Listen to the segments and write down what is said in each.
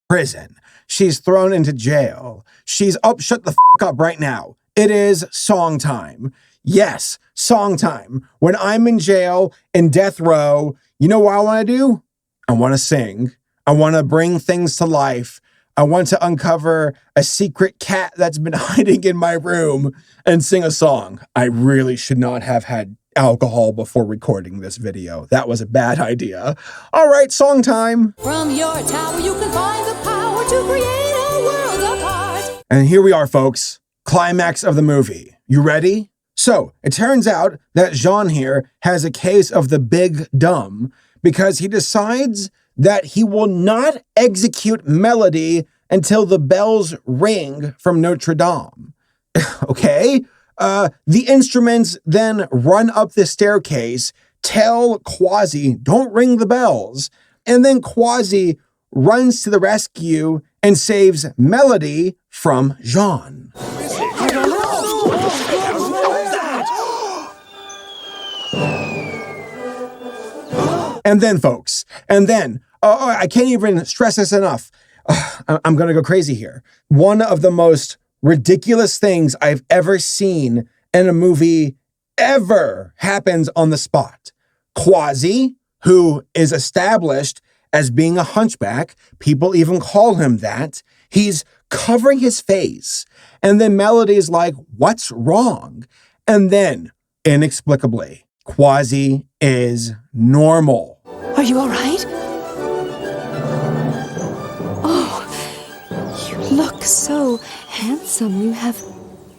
prison. She's thrown into jail. She's shut the up right now. It is song time. Yes, song time. When I'm in jail, in death row, you know what I want to do? I want to sing. I want to bring things to life. I want to uncover a secret cat that's been hiding in my room and sing a song. I really should not have had alcohol before recording this video. That was a bad idea. All right, song time. From your tower, you can find the power to create a world apart. And here we are, folks. Climax of the movie. You ready? So, it turns out that Jean here has a case of the big dumb because he decides that he will not execute Melody until the bells ring from Notre Dame. Okay? The instruments then run up the staircase, tell Quasi, don't ring the bells, and then Quasi runs to the rescue and saves Melody from Jean. And then, folks, I can't even stress this enough. I'm going to go crazy here. One of the most ridiculous things I've ever seen in a movie ever happens on the spot. Quasi, who is established as being a hunchback, people even call him that, he's covering his face. And then Melody's like, what's wrong? And then, inexplicably, Quasi is normal. Are you all right? Oh, you look so handsome. You have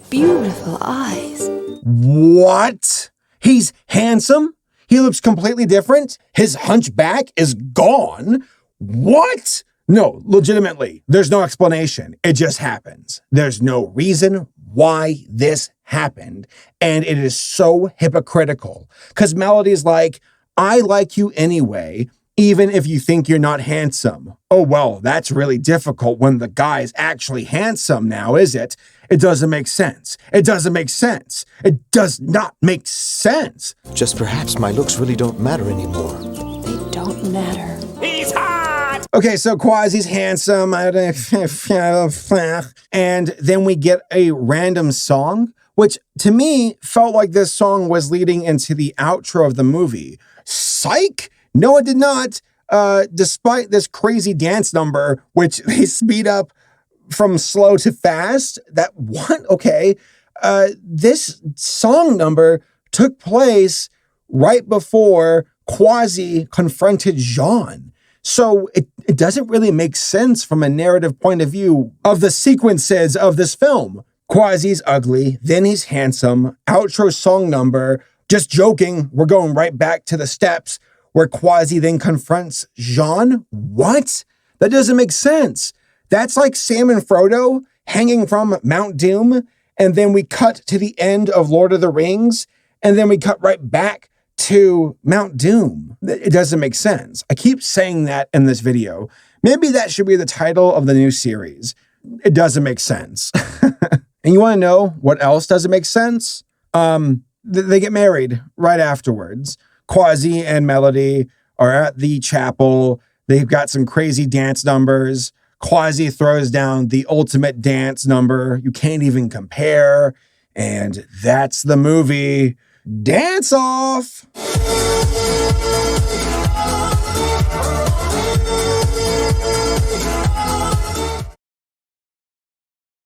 beautiful eyes. What? He's handsome? He looks completely different? His hunchback is gone? What? No, legitimately, there's no explanation. It just happens. There's no reason why this happened. And it is so hypocritical. Because Melody's like, I like you anyway, even if you think you're not handsome. Oh, well, that's really difficult when the guy's actually handsome now, is it? It doesn't make sense. It doesn't make sense. It does not make sense. Just perhaps my looks really don't matter anymore. They don't matter. He's hot! Okay, so Quasi's handsome. And then we get a random song, which to me felt like this song was leading into the outro of the movie. Psych! No, it did not. Despite this crazy dance number, which they speed up from slow to fast. Okay. This song number took place right before Quasi confronted Jean. So it doesn't really make sense from a narrative point of view of the sequences of this film. Quasi's ugly, then he's handsome, outro song number. Just joking, we're going right back to the steps where Quasi then confronts Jean. What? That doesn't make sense. That's like Sam and Frodo hanging from Mount Doom, and then we cut to the end of Lord of the Rings, and then we cut right back to Mount Doom. It doesn't make sense. I keep saying that in this video. Maybe that should be the title of the new series. It doesn't make sense. And you want to know what else doesn't make sense? They get married right afterwards. Quasi and Melody are at the chapel. They've got some crazy dance numbers. Quasi throws down the ultimate dance number. You can't even compare. And that's the movie. Dance Off!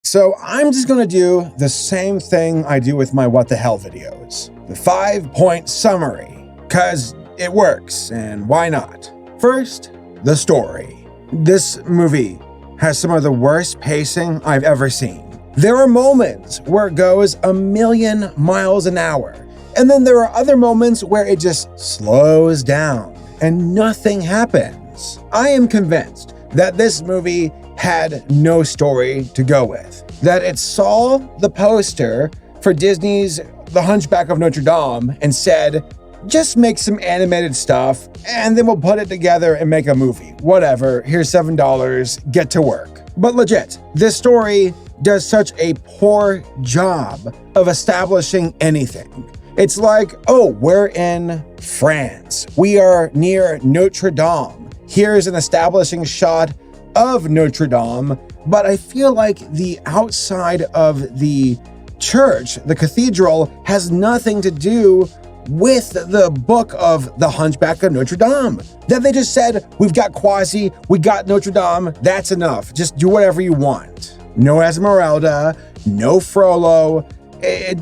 So I'm just going to do the same thing I do with my What the Hell videos. The 5-point summary. Because it works, and why not? First, the story. This movie has some of the worst pacing I've ever seen. There are moments where it goes 1,000,000 miles an hour, and then there are other moments where it just slows down and nothing happens. I am convinced that this movie had no story to go with, that it saw the poster for Disney's The Hunchback of Notre Dame and said, just make some animated stuff, and then we'll put it together and make a movie. Whatever, here's $7, get to work. But legit, this story does such a poor job of establishing anything. It's like, oh, we're in France. We are near Notre Dame. Here's an establishing shot of Notre Dame, but I feel like the outside of the church, the cathedral, has nothing to do with the book of The Hunchback of Notre Dame. That they just said, we've got Quasi, we got Notre Dame, that's enough. Just do whatever you want. No Esmeralda, no Frollo,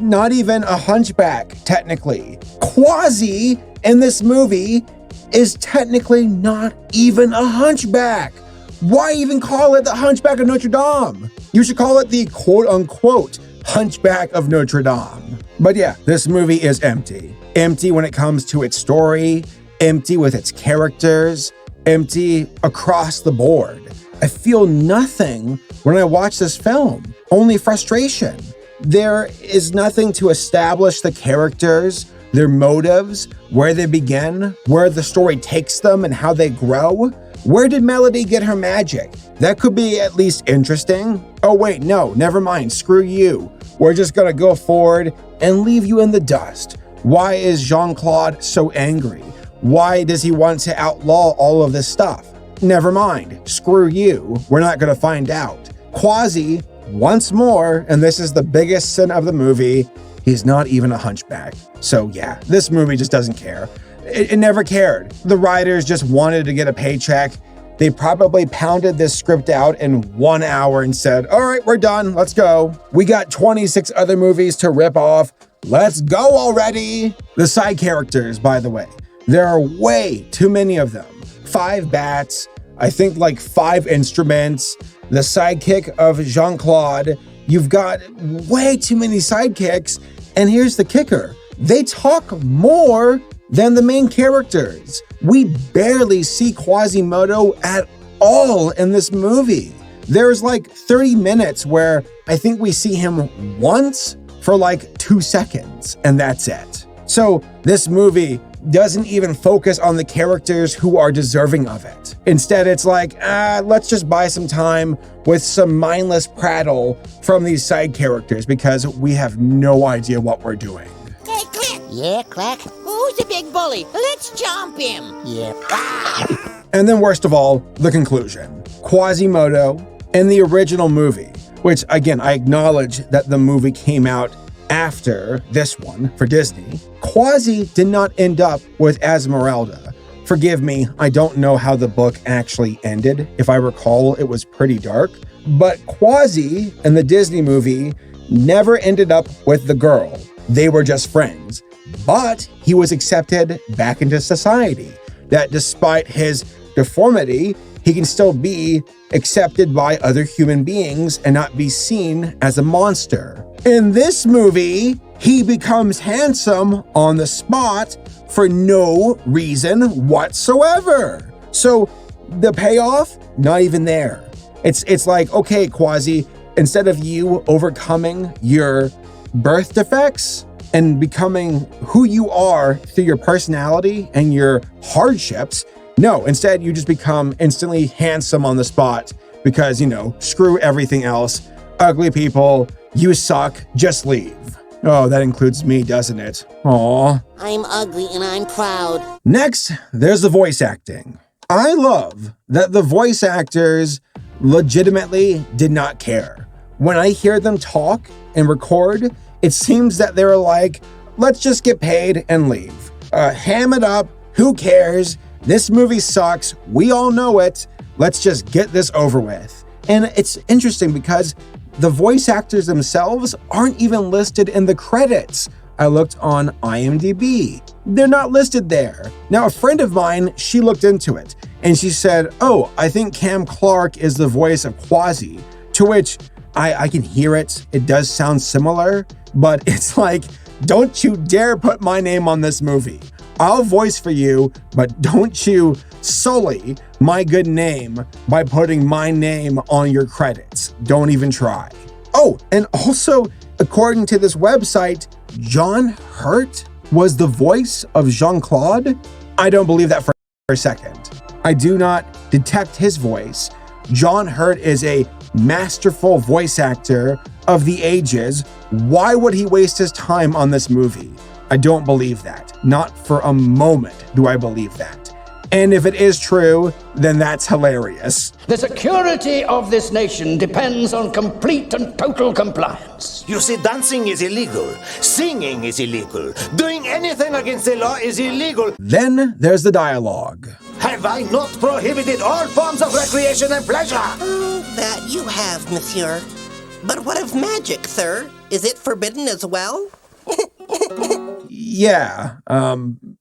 not even a hunchback, technically. Quasi in this movie is technically not even a hunchback. Why even call it the Hunchback of Notre Dame? You should call it the quote-unquote Hunchback of Notre Dame. But yeah, this movie is empty. Empty when it comes to its story, empty with its characters, empty across the board. I feel nothing when I watch this film, only frustration. There is nothing to establish the characters, their motives, where they begin, where the story takes them, and how they grow. Where did Melody get her magic? That could be at least interesting. Oh wait, no, never mind, screw you. We're just gonna go forward and leave you in the dust. Why is Jean-Claude so angry? Why does he want to outlaw all of this stuff? Never mind, screw you, we're not gonna find out. Quasi, once more, and this is the biggest sin of the movie, he's not even a hunchback. So yeah, this movie just doesn't care. It never cared. The writers just wanted to get a paycheck. They probably pounded this script out in 1 hour and said, all right, we're done, let's go. We got 26 other movies to rip off. Let's go already. The side characters, by the way, there are way too many of them. 5 bats, I think like 5 instruments, the sidekick of Jean-Claude. You've got way too many sidekicks. And here's the kicker. They talk more than the main characters. We barely see Quasimodo at all in this movie. There's like 30 minutes where I think we see him once for like 2 seconds, and that's it. So this movie doesn't even focus on the characters who are deserving of it. Instead, it's like, let's just buy some time with some mindless prattle from these side characters because we have no idea what we're doing. Hey, Click! Yeah, Clack? Who's the big bully? Let's jump him! Yeah. And then worst of all, the conclusion. Quasimodo in the original movie, which again, I acknowledge that the movie came out after this one for Disney. Quasi did not end up with Esmeralda. Forgive me, I don't know how the book actually ended. If I recall, it was pretty dark. But Quasi in the Disney movie never ended up with the girl. They were just friends. But he was accepted back into society. That despite his deformity, he can still be accepted by other human beings and not be seen as a monster. In this movie, he becomes handsome on the spot for no reason whatsoever. So the payoff, not even there. It's like, okay, Quasi, instead of you overcoming your birth defects and becoming who you are through your personality and your hardships, no, instead you just become instantly handsome on the spot because, screw everything else. Ugly people, you suck, just leave. Oh, that includes me, doesn't it? Aww. I'm ugly and I'm proud. Next, there's the voice acting. I love that the voice actors legitimately did not care. When I hear them talk and record, it seems that they're like, let's just get paid and leave. Ham it up, who cares? This movie sucks, we all know it. Let's just get this over with. And it's interesting because the voice actors themselves aren't even listed in the credits. I looked on IMDb. They're not listed there. Now, a friend of mine, she looked into it and she said, oh, I think Cam Clark is the voice of Quasi, to which I can hear it. It does sound similar, but it's like, don't you dare put my name on this movie. I'll voice for you, but don't you sully my good name by putting my name on your credits. Don't even try. Oh, and also, according to this website, John Hurt was the voice of Jean-Claude. I don't believe that for a second. I do not detect his voice. John Hurt is a masterful voice actor of the ages. Why would he waste his time on this movie? I don't believe that. Not for a moment do I believe that. And if it is true, then that's hilarious. The security of this nation depends on complete and total compliance. You see, dancing is illegal. Singing is illegal. Doing anything against the law is illegal. Then there's the dialogue. Have I not prohibited all forms of recreation and pleasure? Oh, that you have, monsieur. But what of magic, sir? Is it forbidden as well? Yeah,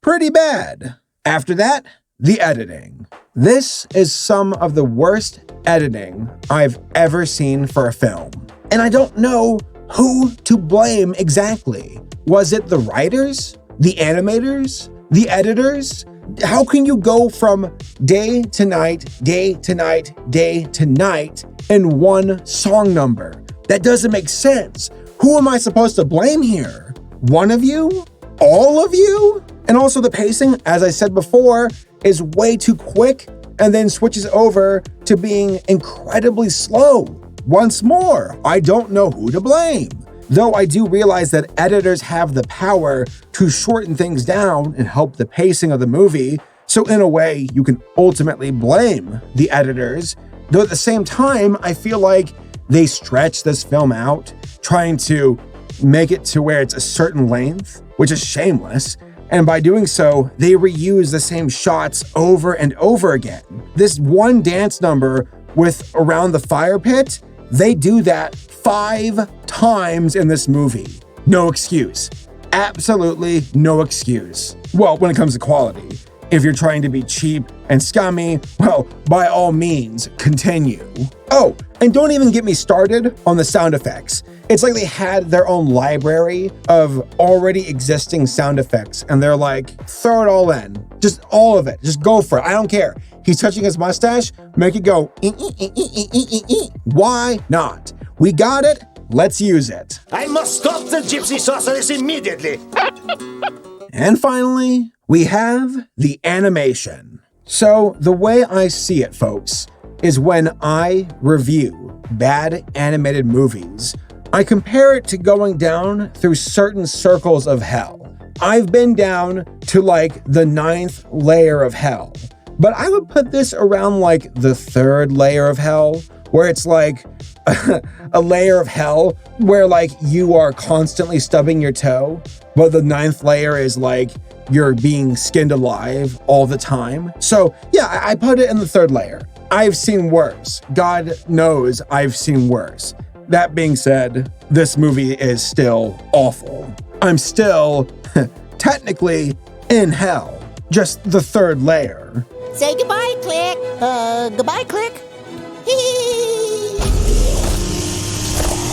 pretty bad. After that, the editing. This is some of the worst editing I've ever seen for a film. And I don't know who to blame exactly. Was it the writers? The animators? The editors? How can you go from day to night, day to night, day to night in one song number? That doesn't make sense. Who am I supposed to blame here? One of you? All of you? And also the pacing, as I said before, is way too quick and then switches over to being incredibly slow. Once more, I don't know who to blame. Though I do realize that editors have the power to shorten things down and help the pacing of the movie, so in a way, you can ultimately blame the editors. Though at the same time, I feel like they stretch this film out, trying to make it to where it's a certain length, which is shameless. And by doing so, they reuse the same shots over and over again. This one dance number with Around the Fire Pit, they do that 5 times in this movie. No excuse. Absolutely no excuse. Well, when it comes to quality. If you're trying to be cheap and scummy, well, by all means, continue. Oh, and don't even get me started on the sound effects. It's like they had their own library of already existing sound effects, and they're like, throw it all in. Just all of it. Just go for it. I don't care. He's touching his mustache, make it go. Why not? We got it. Let's use it. I must stop the gypsy sorceress immediately. And finally, we have the animation. So the way I see it, folks, is when I review bad animated movies, I compare it to going down through certain circles of hell. I've been down to like the 9th layer of hell, but I would put this around like the 3rd layer of hell, where it's like a layer of hell where like you are constantly stubbing your toe, but the 9th layer is like you're being skinned alive all the time. So yeah, I put it in the 3rd layer. I've seen worse. God knows I've seen worse. That being said, this movie is still awful. I'm still technically in hell, just the 3rd layer. Say goodbye, Click. Goodbye, Click.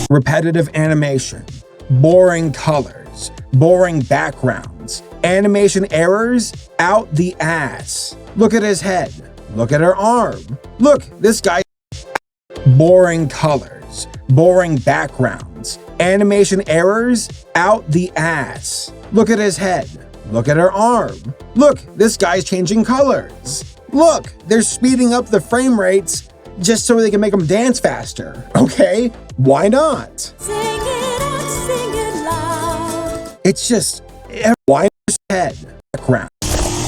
Repetitive animation, boring colors, boring backgrounds, animation errors out the ass. Look at his head. Look at her arm. Look, this guy. Boring colors, boring backgrounds, animation errors out the ass. Look at his head. Look at her arm. Look, this guy's changing colors. Look, they're speeding up the frame rates just so they can make them dance faster. Okay, why not? Sing it out, sing it loud. It's just why head background,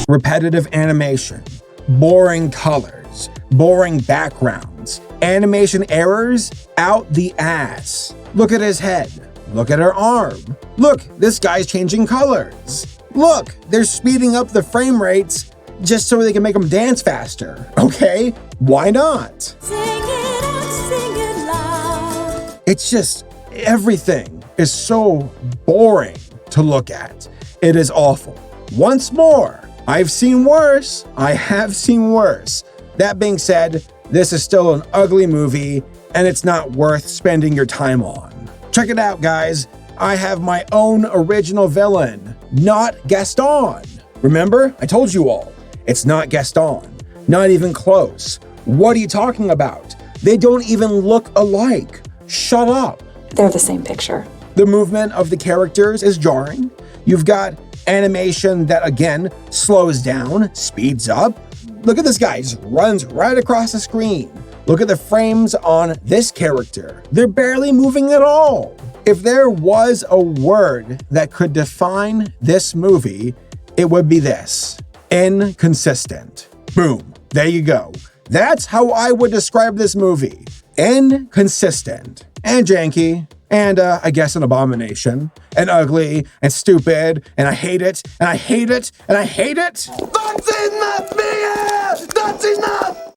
repetitive animation, boring colors, boring backgrounds, animation errors out the ass. Look at his head. Look at her arm. Look, this guy's changing colors. Look, they're speeding up the frame rates just so they can make them dance faster. Okay, why not? Sing it out, sing it loud. It's just everything is so boring to look at. It is awful. Once more, I've seen worse. I have seen worse. That being said, this is still an ugly movie, and it's not worth spending your time on. Check it out, guys. I have my own original villain, not Gaston. Remember? I told you all. It's not Gaston. Not even close. What are you talking about? They don't even look alike. Shut up. They're the same picture. The movement of the characters is jarring. You've got animation that, again, slows down, speeds up. Look at this guy, he just runs right across the screen. Look at the frames on this character. They're barely moving at all. If there was a word that could define this movie, it would be this: inconsistent. Boom. There you go. That's how I would describe this movie. Inconsistent and janky and I guess an abomination and ugly and stupid and I hate it and I hate it and I hate it. That's enough, Mia! That's enough!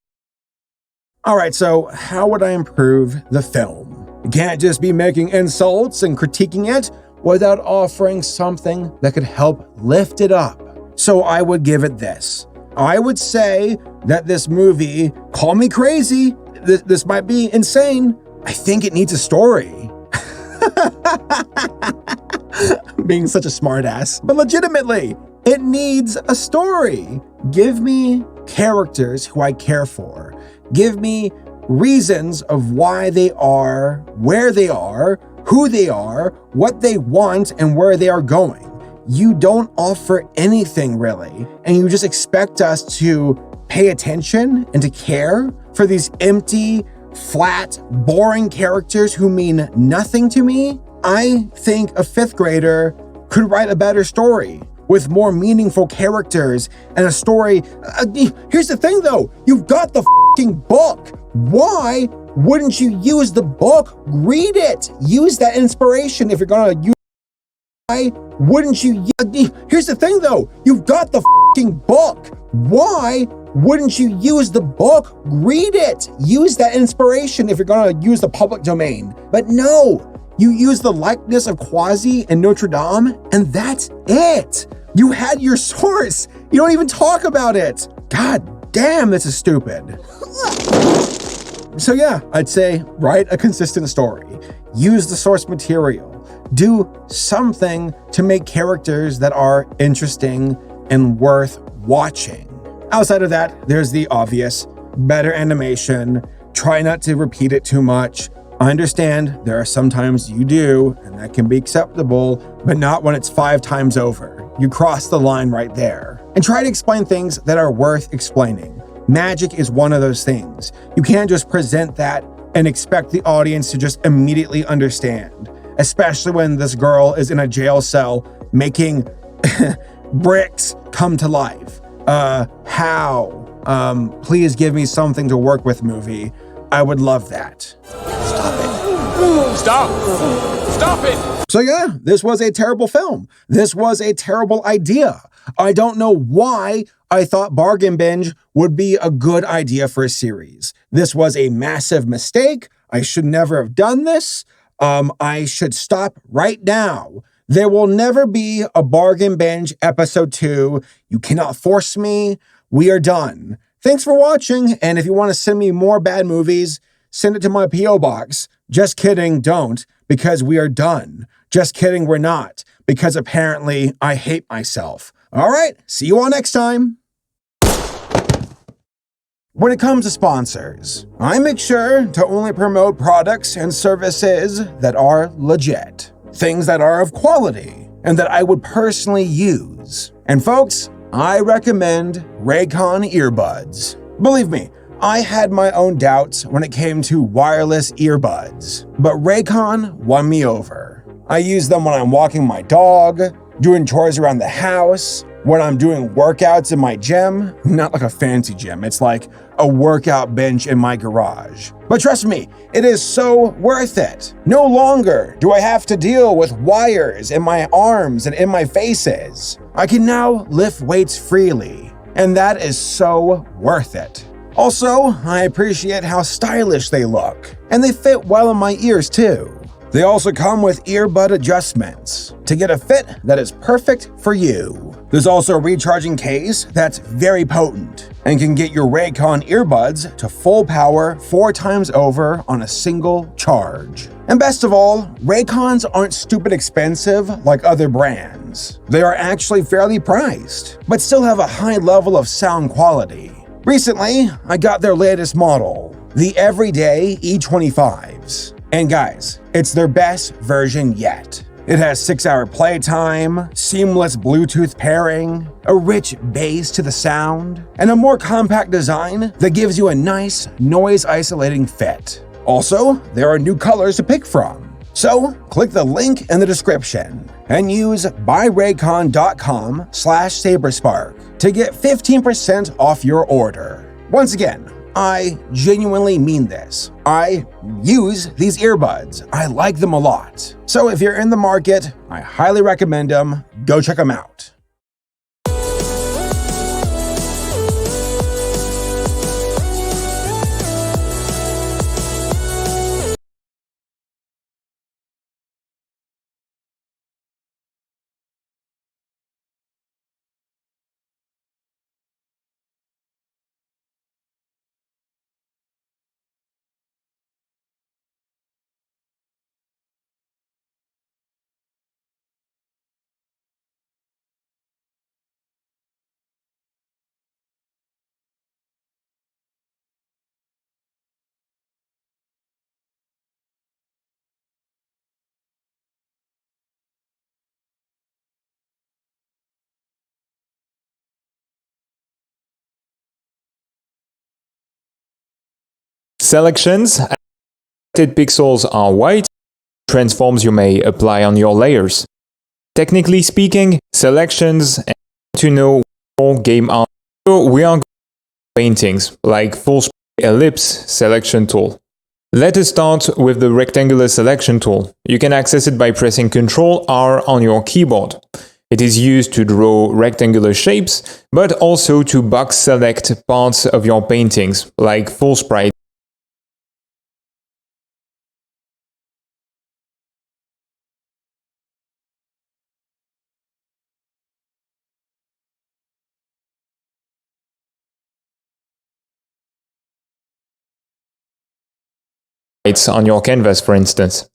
All right, so how would I improve the film? You can't just be making insults and critiquing it without offering something that could help lift it up. So I would give it this. I would say that this movie, call me crazy, this might be insane, I think it needs a story. Being such a smartass, but legitimately, it needs a story. Give me characters who I care for. Give me reasons of why they are, where they are, who they are, what they want, and where they are going. You don't offer anything really, and you just expect us to pay attention and to care for these empty, flat, boring characters who mean nothing to me. I think a fifth grader could write a better story with more meaningful characters and a story. Here's the thing though, you've got the fucking book. Why wouldn't you use the book? Read it. Use that inspiration if you're gonna use. Why wouldn't you? Here's the thing though, you've got the fucking book. Why wouldn't you use the book? Read it. Use that inspiration if you're gonna use the public domain. But no, you use the likeness of Quasi and Notre Dame, and that's it. You had your source. You don't even talk about it. God damn, this is stupid. So yeah, I'd say write a consistent story. Use the source material. Do something to make characters that are interesting and worth watching. Outside of that, there's the obvious. Better animation. Try not to repeat it too much. I understand there are some times you do, and that can be acceptable, but not when it's 5 times over. You cross the line right there. And try to explain things that are worth explaining. Magic is one of those things. You can't just present that and expect the audience to just immediately understand, especially when this girl is in a jail cell making bricks come to life. How? Please give me something to work with, movie. I would love that. Stop it! So yeah, this was a terrible film. This was a terrible idea. I don't know why I thought Bargain Binge would be a good idea for a series. This was a massive mistake. I should never have done this. I should stop right now. There will never be a Bargain Binge episode 2. You cannot force me. We are done. Thanks for watching, and if you want to send me more bad movies, send it to my P.O. box. Just kidding, don't, because we are done. Just kidding, we're not, because apparently I hate myself. All right, see you all next time. When it comes to sponsors, I make sure to only promote products and services that are legit, things that are of quality, and that I would personally use. And folks, I recommend Raycon earbuds. Believe me, I had my own doubts when it came to wireless earbuds, but Raycon won me over. I use them when I'm walking my dog, doing chores around the house, when I'm doing workouts in my gym. Not like a fancy gym, it's like a workout bench in my garage. But trust me, it is so worth it. No longer do I have to deal with wires in my arms and in my faces. I can now lift weights freely, and that is so worth it. Also, I appreciate how stylish they look, and they fit well in my ears too. They also come with earbud adjustments to get a fit that is perfect for you. There's also a recharging case that's very potent and can get your Raycon earbuds to full power 4 times over on a single charge. And best of all, Raycons aren't stupid expensive like other brands. They are actually fairly priced, but still have a high level of sound quality. Recently, I got their latest model, the Everyday E25s. And guys, it's their best version yet. It has 6-hour playtime, seamless Bluetooth pairing, a rich bass to the sound, and a more compact design that gives you a nice, noise-isolating fit. Also, there are new colors to pick from. So click the link in the description and use buyraycon.com/saberspark to get 15% off your order. Once again, I genuinely mean this. I use these earbuds. I like them a lot. So if you're in the market, I highly recommend them. Go check them out. Selections. Selected pixels are white. Transforms you may apply on your layers. Technically speaking, selections and to know all game art. So we are going to paintings like full screen ellipse selection tool. Let us start with the rectangular selection tool. You can access it by pressing Ctrl R on your keyboard. It is used to draw rectangular shapes, but also to box select parts of your paintings, like full sprite. On your canvas, for instance.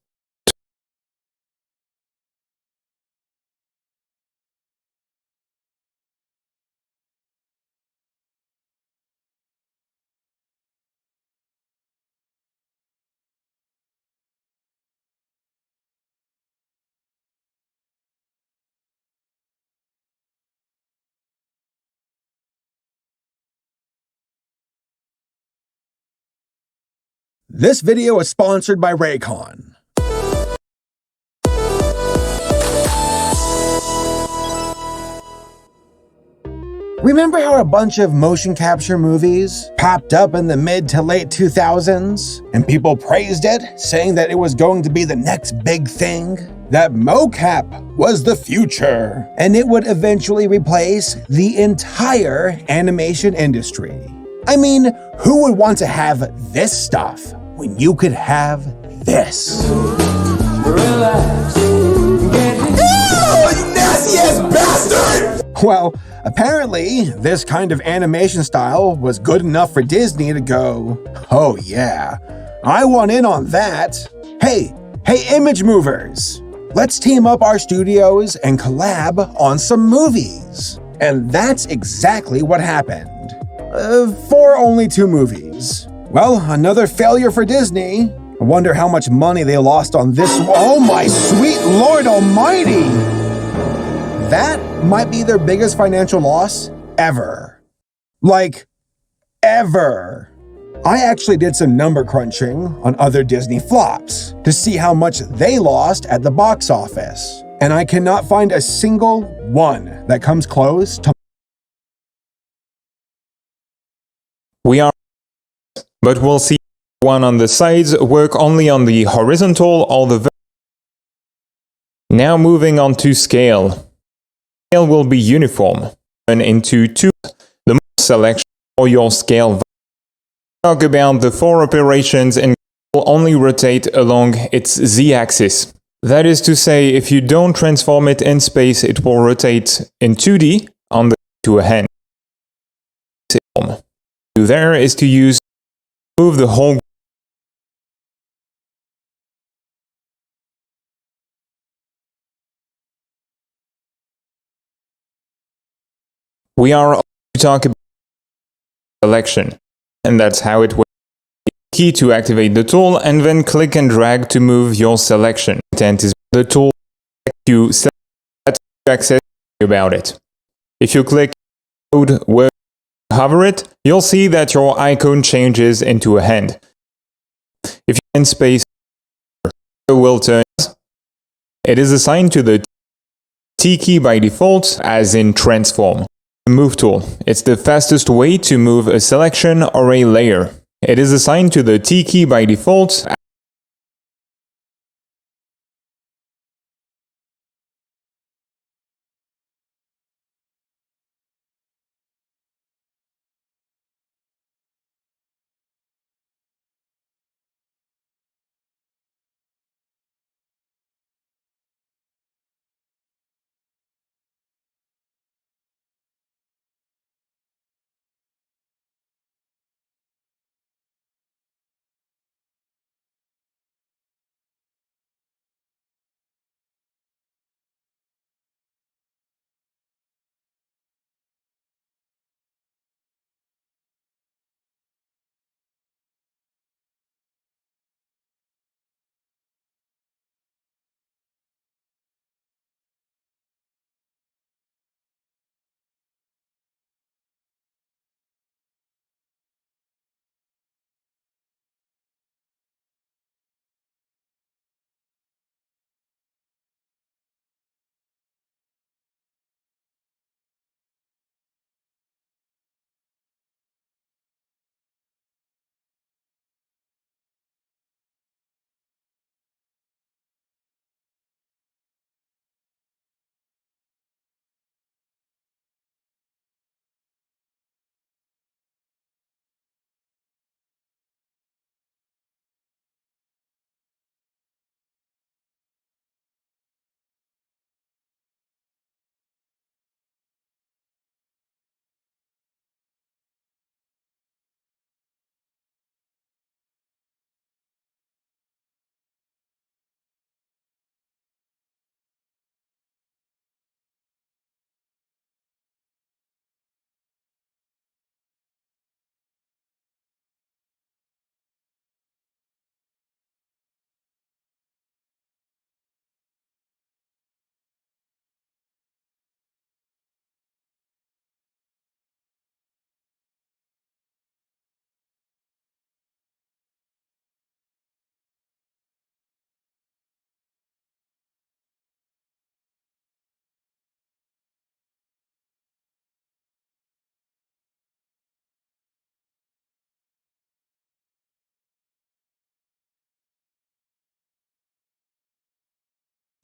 This video is sponsored by Raycon. Remember how a bunch of motion capture movies popped up in the mid to late 2000s and people praised it, saying that it was going to be the next big thing? That mocap was the future, and it would eventually replace the entire animation industry. I mean, who would want to have this stuff when you could have this? Relax. Oh, you nasty ass bastard! Well, apparently, this kind of animation style was good enough for Disney to go, oh yeah, I want in on that. Hey, image movers, let's team up our studios and collab on some movies. And that's exactly what happened. For only 2 movies. Well, another failure for Disney. I wonder how much money they lost on this. Oh my sweet Lord Almighty! That might be their biggest financial loss ever. Like, ever. I actually did some number crunching on other Disney flops to see how much they lost at the box office. And I cannot find a single one that comes close to. We are, but we'll see one on the sides work only on the horizontal or the vertical. Now moving on to scale. Scale will be uniform and into 2. The more selection or your scale. Talk about the 4 operations and will only rotate along its z-axis. That is to say, if you don't transform it in space, it will rotate in 2D on the to a hand. There is to move the whole. We are to talk about selection, and that's how it works. Key to activate the tool, and then click and drag to move your selection. Intent is the tool you access about it. If you click code word hover it, you'll see that your icon changes into a hand. If you're in space, it will turn It is assigned to the T key by default, as in transform. The move tool. It's the fastest way to move a selection or a layer. It is assigned to the T key by default.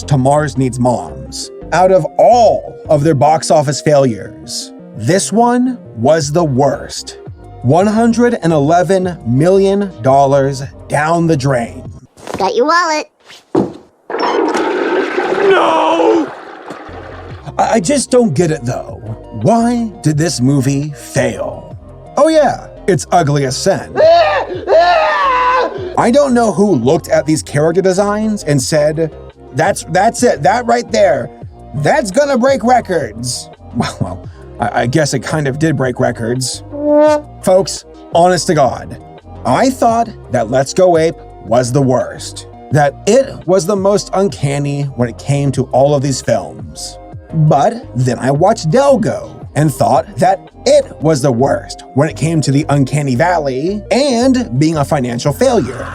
To Mars Needs Moms. Out of all of their box office failures, this one was the worst. $111 million down the drain. Got your wallet. No! I just don't get it though. Why did this movie fail? Oh yeah, it's ugly as sin. I don't know who looked at these character designs and said, that's it, that right there, that's gonna break records. Well, I guess it kind of did break records. Folks, honest to God, I thought that Let's Go Ape was the worst. That it was the most uncanny when it came to all of these films. But then I watched Delgo and thought that it was the worst when it came to the uncanny valley and being a financial failure.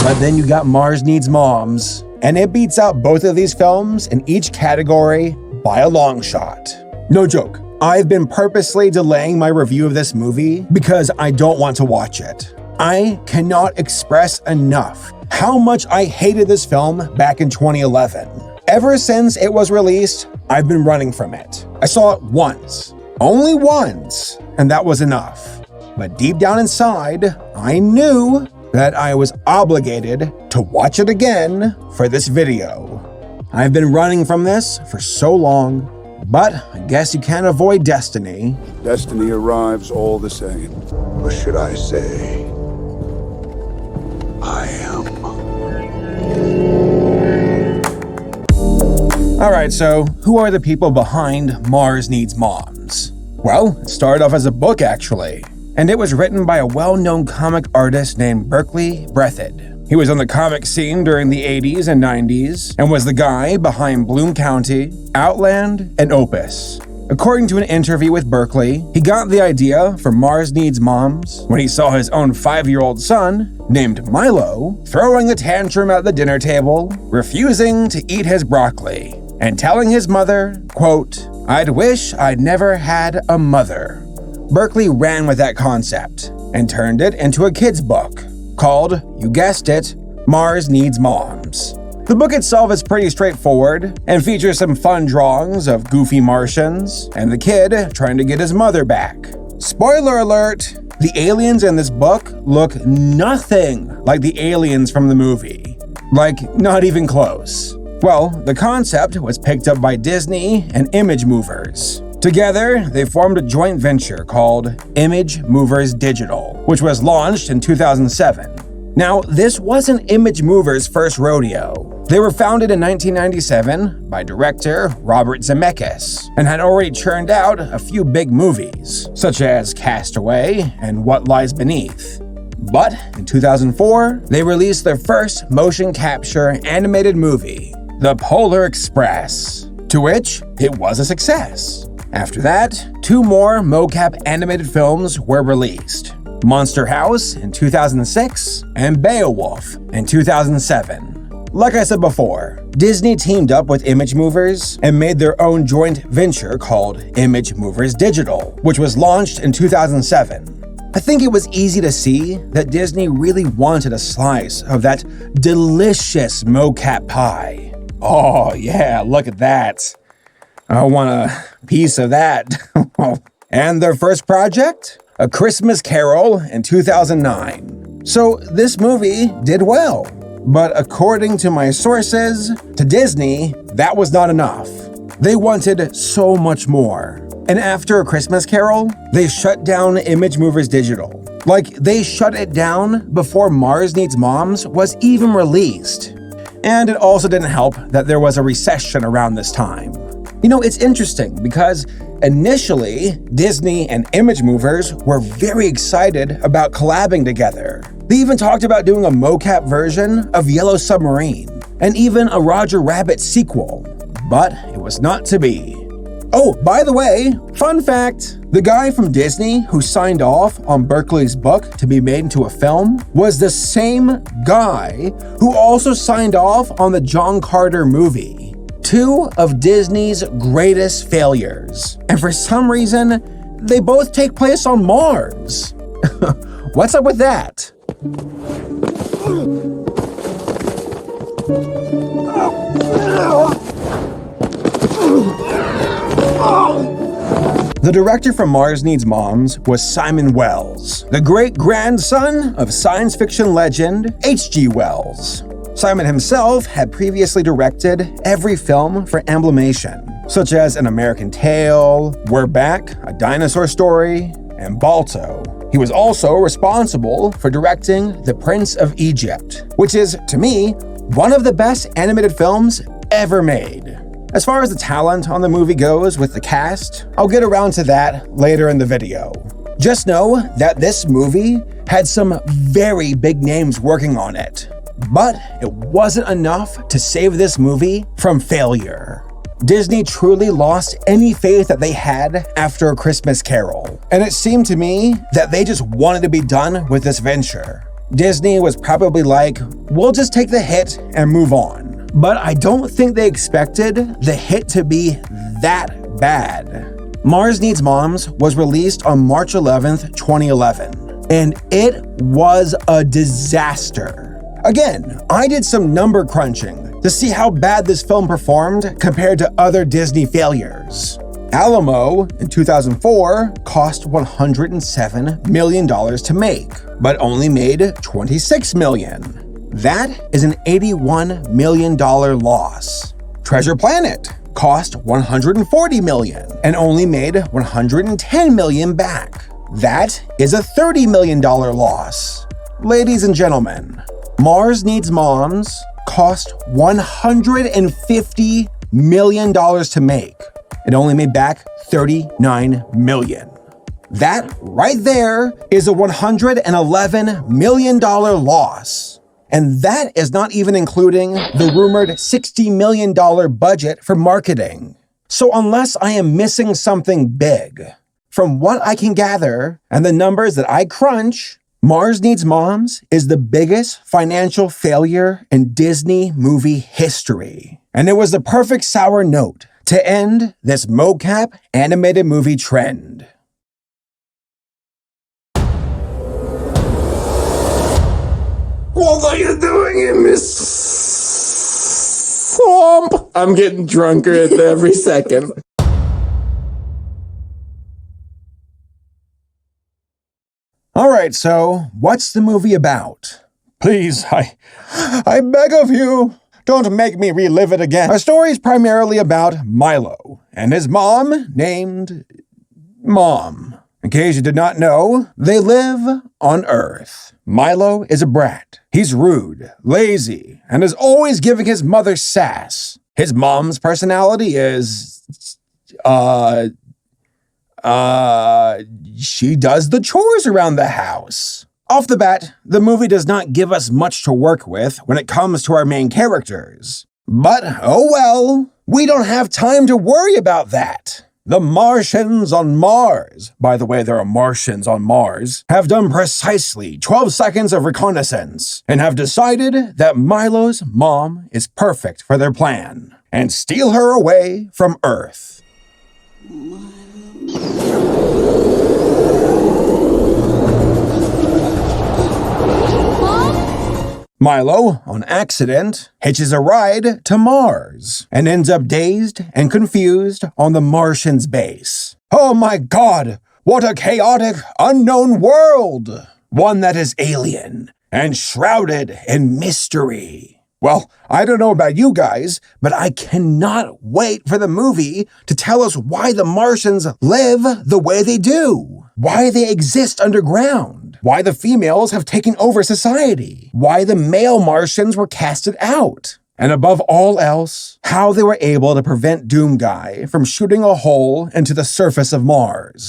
But then you got Mars Needs Moms, and it beats out both of these films in each category by a long shot. No joke, I've been purposely delaying my review of this movie because I don't want to watch it. I cannot express enough how much I hated this film back in 2011. Ever since it was released, I've been running from it. I saw it once, only once, and that was enough. But deep down inside, I knew that I was obligated to watch it again for this video. I've been running from this for so long, but I guess you can't avoid destiny. Destiny arrives all the same. Or should I say, I am. Alright, so who are the people behind Mars Needs Moms? Well, it started off as a book actually, and it was written by a well-known comic artist named Berkeley Breathed. He was on the comic scene during the 80s and 90s, and was the guy behind Bloom County, Outland, and Opus. According to an interview with Berkeley, he got the idea for Mars Needs Moms when he saw his own 5-year-old son, named Milo, throwing a tantrum at the dinner table, refusing to eat his broccoli, and telling his mother, quote, "I'd wish I'd never had a mother." Berkeley ran with that concept and turned it into a kid's book called, you guessed it, Mars Needs Moms. The book itself is pretty straightforward and features some fun drawings of goofy Martians and the kid trying to get his mother back. Spoiler alert, the aliens in this book look nothing like the aliens from the movie. Like, not even close. Well, the concept was picked up by Disney and Image Movers. Together, they formed a joint venture called Image Movers Digital, which was launched in 2007. Now, this wasn't Image Movers' first rodeo. They were founded in 1997 by director Robert Zemeckis and had already churned out a few big movies, such as Castaway and What Lies Beneath. But in 2004, they released their first motion capture animated movie, The Polar Express, to which it was a success. After that, 2 more mocap animated films were released, Monster House in 2006 and Beowulf in 2007. Like I said before, Disney teamed up with Image Movers and made their own joint venture called Image Movers Digital, which was launched in 2007. I think it was easy to see that Disney really wanted a slice of that delicious mocap pie. Oh yeah, look at that. I want a piece of that. And their first project? A Christmas Carol in 2009. So this movie did well. But according to my sources, to Disney, that was not enough. They wanted so much more. And after A Christmas Carol, they shut down Image Movers Digital. Like, they shut it down before Mars Needs Moms was even released. And it also didn't help that there was a recession around this time. You know, it's interesting because initially, Disney and Image Movers were very excited about collabing together. They even talked about doing a mocap version of Yellow Submarine, and even a Roger Rabbit sequel. But it was not to be. Oh, by the way, fun fact, the guy from Disney who signed off on Berkeley's book to be made into a film was the same guy who also signed off on the John Carter movie. 2 of Disney's greatest failures. And for some reason, they both take place on Mars. What's up with that? The director for Mars Needs Moms was Simon Wells, the great-grandson of science fiction legend H.G. Wells. Simon himself had previously directed every film for Emblemation, such as An American Tail, We're Back, A Dinosaur Story, and Balto. He was also responsible for directing The Prince of Egypt, which is, to me, one of the best animated films ever made. As far as the talent on the movie goes with the cast, I'll get around to that later in the video. Just know that this movie had some very big names working on it. But it wasn't enough to save this movie from failure. Disney truly lost any faith that they had after A Christmas Carol, and it seemed to me that they just wanted to be done with this venture. Disney was probably like, we'll just take the hit and move on. But I don't think they expected the hit to be that bad. Mars Needs Moms was released on March 11th, 2011, and it was a disaster. Again, I did some number crunching to see how bad this film performed compared to other Disney failures. Alamo, in 2004, cost $107 million to make, but only made $26 million. That is an $81 million loss. Treasure Planet cost $140 million and only made $110 million back. That is a $30 million loss. Ladies and gentlemen, Mars Needs Moms cost $150 million to make. It only made back $39 million. That right there is a $111 million loss. And that is not even including the rumored $60 million budget for marketing. So unless I am missing something big, from what I can gather and the numbers that I crunch, Mars Needs Moms is the biggest financial failure in Disney movie history. And it was the perfect sour note to end this mocap animated movie trend. What are you doing in this swamp? I'm getting drunker at every second. All right, so what's the movie about? Please, I beg of you, don't make me relive it again. Our story is primarily about Milo and his mom named Mom. In case you did not know, they live on Earth. Milo is a brat. He's rude, lazy, and is always giving his mother sass. His mom's personality is, she does the chores around the house. Off the bat, the movie does not give us much to work with when it comes to our main characters. But, oh well, we don't have time to worry about that. The Martians on Mars, by the way, there are Martians on Mars, have done precisely 12 seconds of reconnaissance and have decided that Milo's mom is perfect for their plan and steal her away from Earth. Milo, on accident, hitches a ride to Mars and ends up dazed and confused on the Martians' base. Oh my god, what a chaotic, unknown world! One that is alien and shrouded in mystery. Well, I don't know about you guys, but I cannot wait for the movie to tell us why the Martians live the way they do, why they exist underground, why the females have taken over society, why the male Martians were casted out, and above all else, how they were able to prevent Doom Guy from shooting a hole into the surface of Mars.